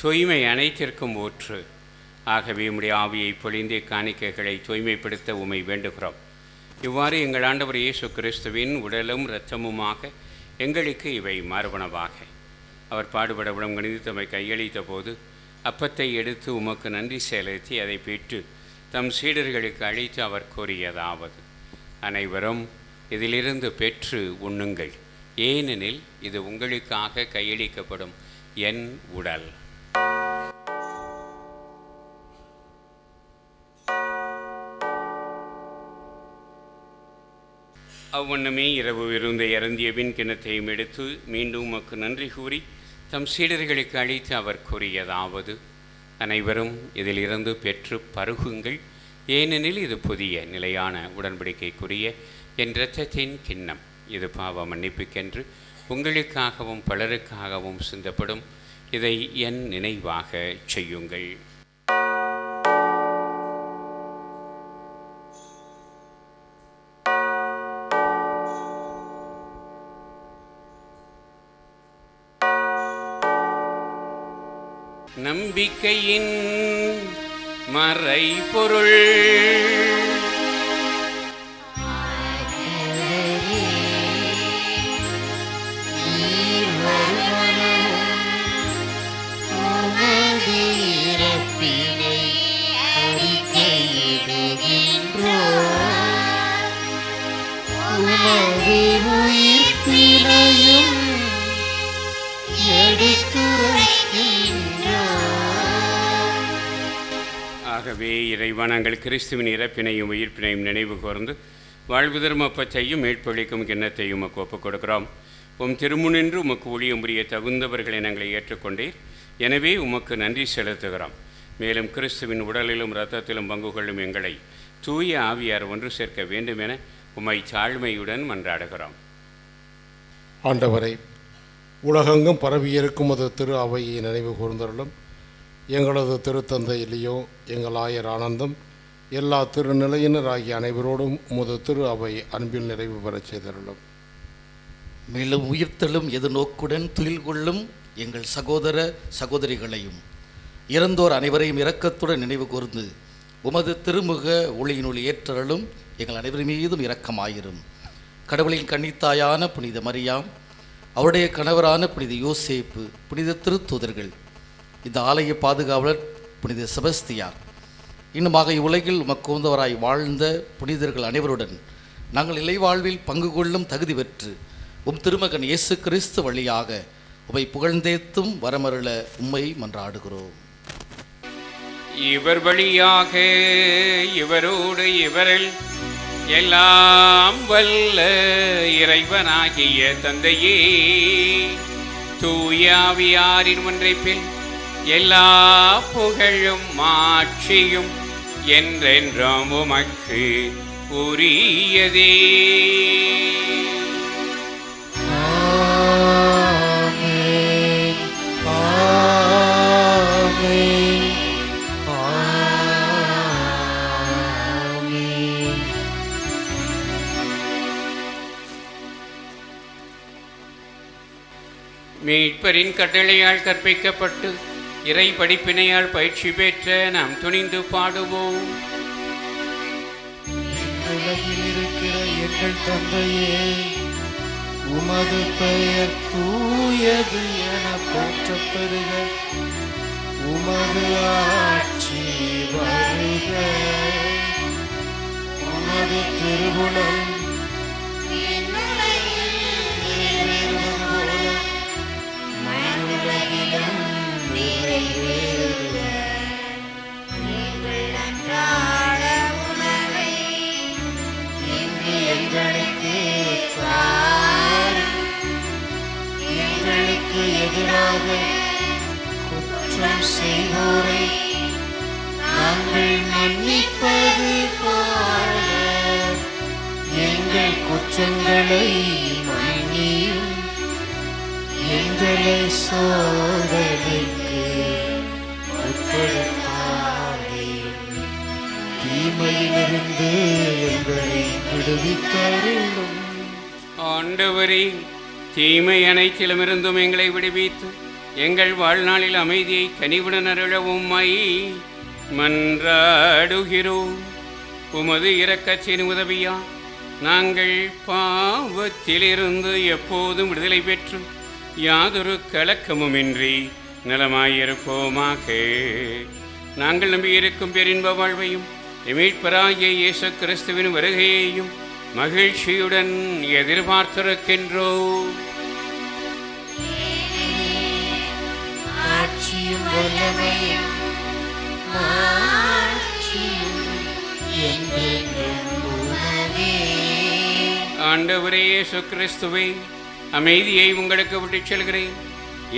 S3: தூய்மை அனைத்திற்கும் ஊற்று. ஆகவே உம்முடைய ஆவியை பொழிந்து காணிக்கைகளை தூய்மைப்படுத்த உம்மை வேண்டுகிறோம். இவ்வாறு எங்கள் ஆண்டவர் இயேசு கிறிஸ்துவின் உடலும் இரத்தமுமாக எங்களுக்கு இவை மாறுபனவாக. அவர் பாடுபட உடம் கணிந்து தம்மை கையளித்த போது அப்பத்தை எடுத்து உமக்கு நன்றி செலுத்தி அதை பெற்று தம் சீடர்களுக்கு அளித்து அவர் கூறியதாவது: அனைவரும் இதிலிருந்து பெற்று உண்ணுங்கள், ஏனெனில் இது உங்களுக்காக கையளிக்கப்படும் என் உடல். அவ்வண்ணமே இரவு விருந்தை அருந்தியபின் கிணத்தையும் எடுத்து மீண்டும் உமக்கு நன்றி கூறி தம் சீடர்களுக்கு அளித்து அவர் கூறியதாவது: அனைவரும் இதிலிருந்து பெற்று பருகுங்கள், ஏனெனில் இது புதிய நிலையான உடன்படிக்கைக்குரிய என் இரத்தத்தின் கிண்ணம். இது பாவ மன்னிப்புக்கென்று உங்களுக்காகவும் பலருக்காகவும் சிந்தப்படும். இதை என் நினைவாக செய்யுங்கள். நம்பிக்கையின் மறைபொருள் ஆகவே இறைவா, நாங்கள் கிறிஸ்துவின் இறப்பினையும் உயிர்ப்பினையும் நினைவு கூர்ந்து வாழ்வு தரும் அப்பத்தையும் மீட்பளிக்கும் கிண்ணத்தையும் உமக்கு ஒப்புக் கொடுக்கிறோம். உம் திருமுனின்று உமக்கு ஊழியம் புரிய தகுந்தவர்களை நாங்களை ஏற்றுக்கொண்டீர். எனவே உமக்கு நன்றி செலுத்துகிறோம். மேலும் கிறிஸ்துவின் உடலிலும் இரத்தத்திலும் பங்கு கொள்ளும் எங்களை தூய ஆவியார் ஒன்று சேர்க்க வேண்டும் என உம்மை தாழ்மையுடன் மன்றாடுகிறோம்.
S14: ஆண்டவரை, உலகெங்கும் பரவியிருக்கும் அது திரு அவையை நினைவு கூர்ந்தருளும். எங்களது திருத்தந்தை லியோ, எங்கள் ஆயர் ஆனந்தம், எல்லா திருநிலையினர் ஆகிய அனைவரோடும் உமது திரு அவை அன்பில் நிறைவு பெறச் செய்தருளும்.
S15: மேலும் உயிர்த்தெழும் எதிர்நோக்குடன் துயில் கொள்ளும் எங்கள் சகோதர சகோதரிகளையும் இறந்தோர் அனைவரையும் இரக்கத்துடன் நினைவு கூர்ந்து உமது திருமுக ஒளியினுள் ஏற்றருளும். எங்கள் அனைவர் மீதும் இரக்கமாயிரும். கடவுளின் கன்னித்தாயான புனித மரியாம், அவருடைய கணவரான புனித யோசேப்பு, புனித திருத்தூதர்கள், இந்த ஆலய பாதுகாவலர் புனித செபஸ்தியார், இன்னுமாக இவ்வுலகில் உமக்குந்தவராய் வாழ்ந்த புனிதர்கள் அனைவருடன் நாங்கள் இலைவாழ்வில் பங்கு கொள்ளும் தகுதி பெற்று உம் திருமகன் இயேசு கிறிஸ்து வழியாக உம்மை புகழ்ந்தேத்தும் வரமருள உம்மை மன்றாடுகிறோம்.
S3: இவர் வழியாக இவரோடு இவரில் எல்லாம் வல்ல இறைவனாகிய தந்தையே, தூய ஆவியாரின் ஒன்றைப்பில் எல்லா புகழும் மாட்சியும் என்றென்றும் உமக்கு உரியதே. மீட்பரின் கட்டளையால் கற்பிக்கப்பட்டு இறை படிப்பினையால் பயிற்சி பெற்ற நாம் துணிந்து பாடுவோம்.
S8: உலகில் இருக்கிற எங்கள் தந்தையே, உமது பெயர் தூயது என போற்றப்பெறுக. உமது ஆட்சி வருக. உமது திருவுளம் எங்களுக்கு எதிராக குற்றம் செய்வோரை நாங்கள் மன்னிப்பது போல எங்கள் குற்றங்களை மன்னியும். எங்களை சோதனைக்கு உட்படுத்தாதேயும், தீமையிலிருந்து எங்களை விடுவித்தருளும்.
S3: ஆண்டவரே, தீமை அனைத்திலுமிருந்தும் எங்களை விடுவித்து எங்கள் வாழ்நாளில் அமைதியை கனிவுடன் அருளவும் மன்றாடுகிறோம். உமது இரக்கத்தின் உதவியா நாங்கள் பாவத்திலிருந்து எப்போதும் விடுதலை பெற்று யாதொரு கலக்கமுமின்றி நலமாயிருப்போமாக. நாங்கள் நம்பியிருக்கும் பேரின்ப வாழ்வையும் மீட்பராகிய இயேசு கிறிஸ்துவின் வருகையையும் மகிழ்ச்சியுடன் எதிர்பார்த்திருக்கின்றோம்.
S8: ஆட்சியும் வல்லமையும் மாட்சியும் என்றென்றும் உமதே.
S3: ஆண்டவரே இயேசு கிறிஸ்துவே, அமைதியை உங்களுக்கு விட்டுச் செல்கிறேன்,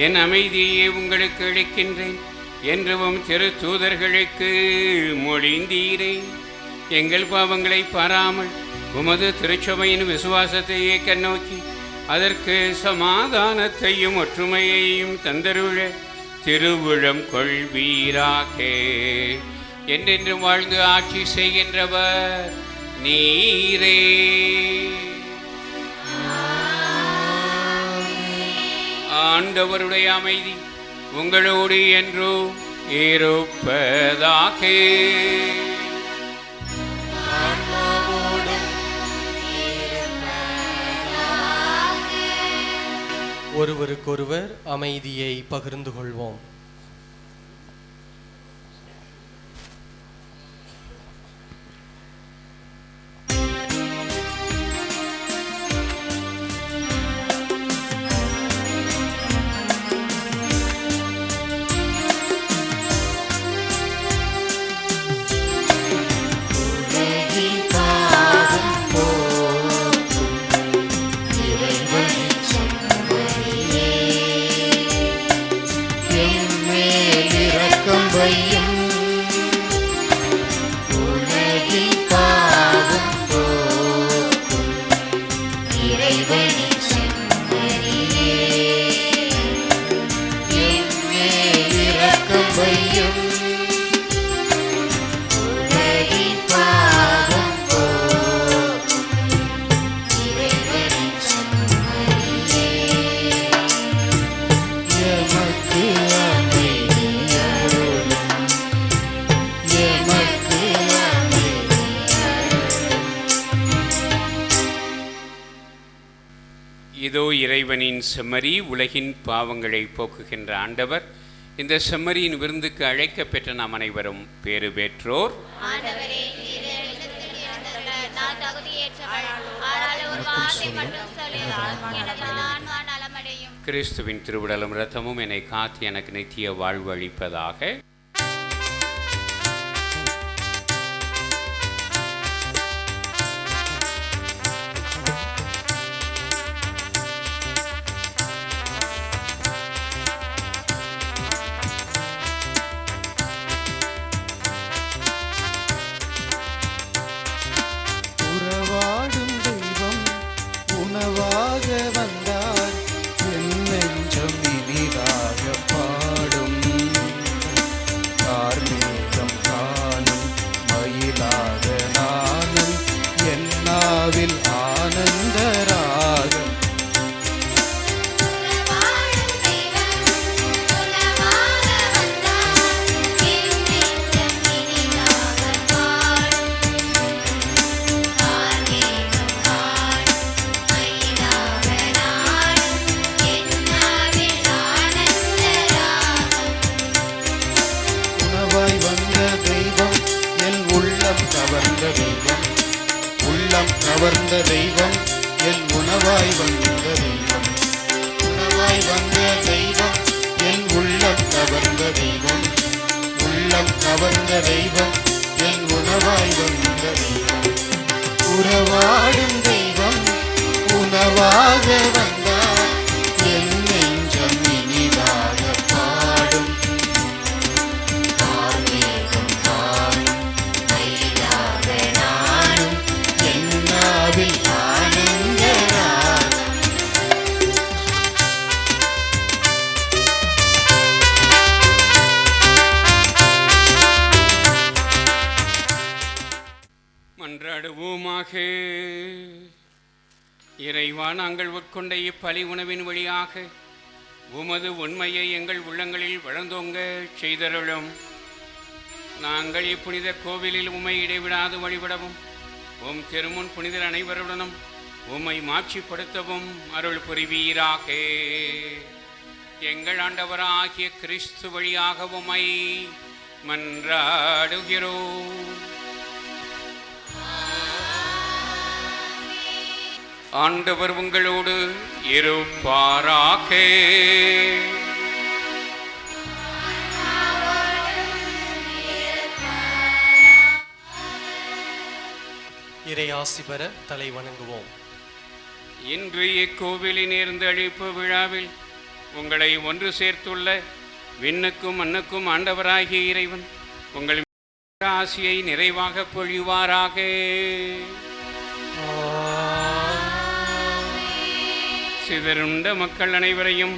S3: என் அமைதியை உங்களுக்கு அளிக்கின்றேன் என்றும் திரு தூதர்களுக்கு மொழிந்தீரே. எங்கள் பாவங்களை பாராமல் உமது திருச்சபையின் விசுவாசத்தையே கண்ணோக்கி அதற்கு சமாதானத்தையும் ஒற்றுமையையும் தந்தருள திருவுளம் கொள்வீராக. என்றென்றும் வாழ்ந்து ஆட்சி செய்கின்றவர் நீரே. ஆண்டவருடைய அமைதி உங்களோடு என்றும் இருப்பதாக.
S16: ஒருவருக்கொருவர் அமைதியை பகிர்ந்து கொள்வோம்.
S3: இதோ இறைவனின் செம்மறி, உலகின் பாவங்களை போக்குகின்ற ஆண்டவர். இந்த செம்மறியின் விருந்துக்கு அழைக்க பெற்ற நாம் அனைவரும் பேறு பெற்றோர். கிறிஸ்துவின் திருவுடலும் இரத்தமும் என்னை காத்து எனக்கு நித்திய வாழ்வு அளிப்பதாக.
S8: கவர்ந்த தெய்வம் என் உணவாய் வந்த தெய்வம், உணவாய் வந்த தெய்வம் என் உள்ளம் கவர்ந்த தெய்வம், உள்ளம் கவர்ந்த தெய்வம் என் உணவாய் வந்த தெய்வம். உறவாடும் தெய்வம் உணவாக வந்தார், என் நெஞ்சம் இனிதாக பாடும். கார்மேகம் காணும் மயிலாக நானும் என்னாவில் ஆனந்த ராகம்.
S3: மன்றாடுவோமாக. இறைவா, நாங்கள் உட்கொண்ட இப்பலி உணவின் வழியாக உமது உண்மையை எங்கள் உள்ளங்களில் வளர்ந்தோங்க செய்தருளும். நாங்கள் இப்புனித கோவிலில் உம்மை இடைவிடாது வழிபடவும் உம் திருமுன் புனிதர் அனைவருடனும் உம்மை மாட்சிப்படுத்தவும் அருள் புரிவீராக. எங்கள் ஆண்டவராகிய கிறிஸ்து வழியாக உம்மை மன்றாடுகிறோம். ஆண்டவர் உங்களோடு இருப்பாராக.
S16: இறை ஆசி பெற தலை வணங்குவோம்.
S3: இன்று இக்கோவிலின் நேர்ந்த அழிப்பு விழாவில் உங்களை ஒன்று சேர்த்துள்ள விண்ணுக்கும் மண்ணுக்கும் ஆண்டவராகிய இறைவன் உங்கள் ஆசியை நிறைவாக பொழிவாராக. சிதறுண்ட மக்கள் அனைவரையும்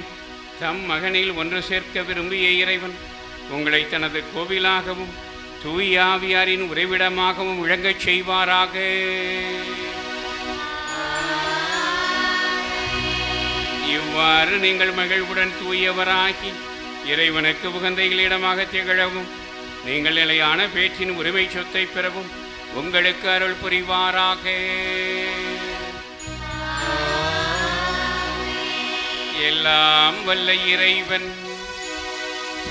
S3: தம் மகனில் ஒன்று சேர்க்க விரும்பிய இறைவன் உங்களை தனது கோவிலாகவும் தூய ஆவியாரின் உறைவிடமாகவும் விளங்கச் செய்வாராக. இவ்வாறு நீங்கள் மகிழ்வுடன் தூயவராகி இறைவனுக்கு உகந்த இடமாக திகழவும் நீங்கள் நிலையான பேற்றின் உரிமை சொத்தை பெறவும் உங்களுக்கு அருள் புரிவாராக. எல்லாம் வல்ல இறைவன்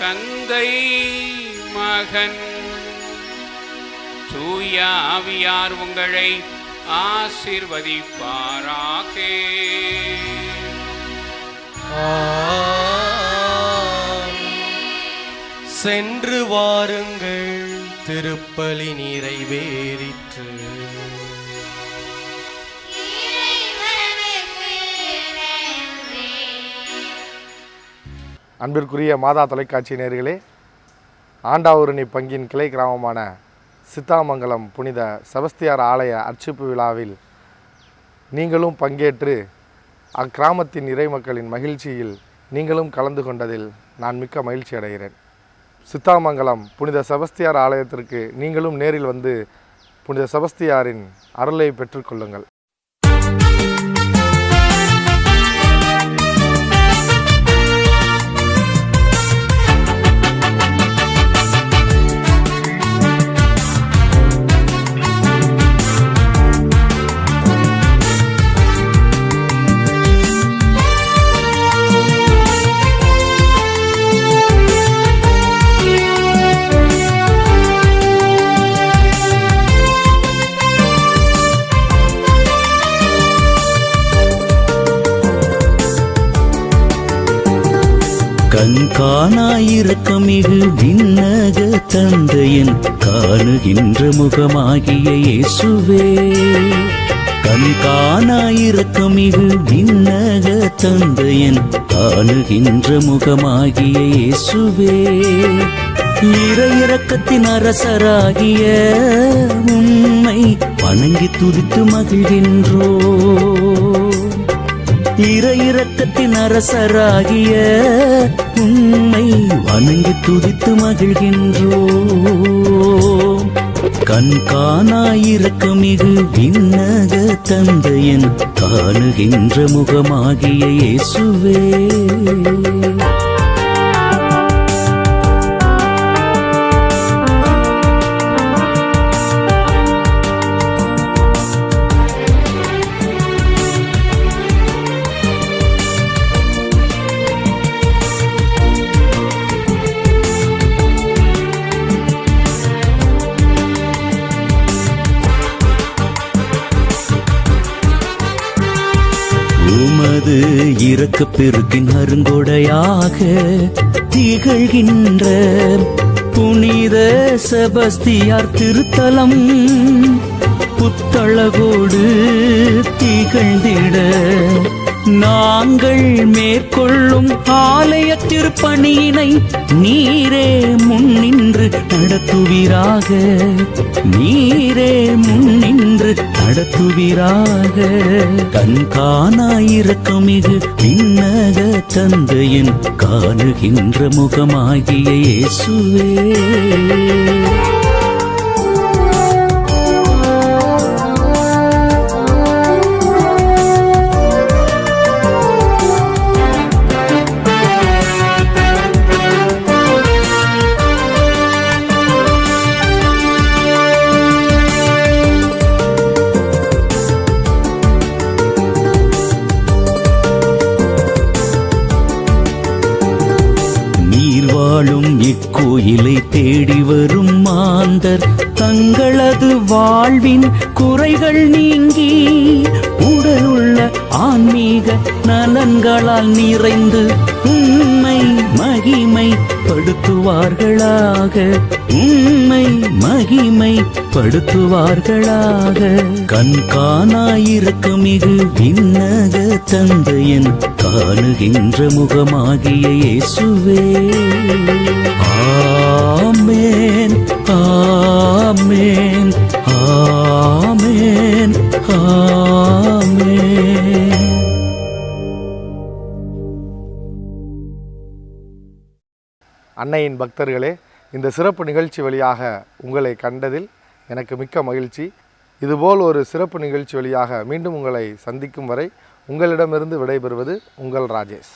S3: தந்தை மகன் தூய ஆவியார் உங்களை ஆசீர்வதிப்பாராக.
S16: சென்று வாருங்கள், திருப்பலி நிறைவேறிற்று.
S1: அன்பிற்குரிய மாதா தொலைக்காட்சி நேயர்களே, ஆண்டாவூரணி பங்கின் கிளை கிராமமான சித்தாமங்கலம் புனித செபஸ்தியார் ஆலய அர்ச்சிப்பு விழாவில் நீங்களும் பங்கேற்று அக்கிராமத்தின் இறைமக்களின் மகிழ்ச்சியில் நீங்களும் கலந்து கொண்டதில் நான் மிக்க மகிழ்ச்சி அடைகிறேன். சித்தாமங்கலம் புனித செபஸ்தியார் ஆலயத்திற்கு நீங்களும் நேரில் வந்து புனித செபஸ்தியாரின் அருளை பெற்றுக்கொள்ளுங்கள்.
S17: கண்காணாயிரக்கமிகு விண்ணக தந்தையன் காணுகின்ற முகமாகிய இயேசுவே, கண்காணாயிரக்கமிகு விண்ணக தந்தையன் காணுகின்ற முகமாகிய இயேசுவே, இறையிறக்கத்தின் அரசராகிய உம்மை வணங்கி துதித்து மகிழ்கின்றோ. இறையிறக்கத்தின் அரசராகிய உம்மை வணங்கி துதித்து மகிழ்கின்றோ. கண்காணாயிரக்கமிகு விண்ணக தந்தையன் காணுகின்ற முகமாகிய இயேசுவே. உமது இரக்கப் பெருக்கின் அருங்கொடையாக திகழ்கின்ற புனித செபஸ்தியார் திருத்தலம் புத்தழகோடு திகழ்ந்திட நாங்கள் மேற்கொள்ளும் ஆலய திருப்பணியினை நீரே முன்னின்று நடத்துவீராக, நீரே முன்னின்று நடத்துவீராக. கண்காணாயிரக்கமிகு விண்ணக தந்தையன் காணுகின்ற முகமாகிய இயேசுவே. இக்கோயிலை தேடி வரும் மாந்தர் தங்களது வாழ்வின் குறைகள் நீங்கி உடலுள்ள ஆன்மீக நலன்களால் நிறைந்து உம்மை மகிமைப்படுத்துவார்களாக, உம்மை மகிமைப்படுத்துவார்களாக. கண்காணாயிரக்கமிகு விண்ணக தந்தையன் காணுகின்ற முகமாகிய இயேசுவே. ஆமென், ஆமென், ஆமென், ஆமென்.
S1: அன்னையின் பக்தர்களே, இந்த சிறப்பு நிகழ்ச்சி வழியாக உங்களை கண்டதில் எனக்கு மிக்க மகிழ்ச்சி. இதுபோல் ஒரு சிறப்பு நிகழ்ச்சி வழியாக மீண்டும் உங்களை சந்திக்கும் வரை உங்களிடமிருந்து விடைபெறுவது உங்கள் ராஜேஷ்.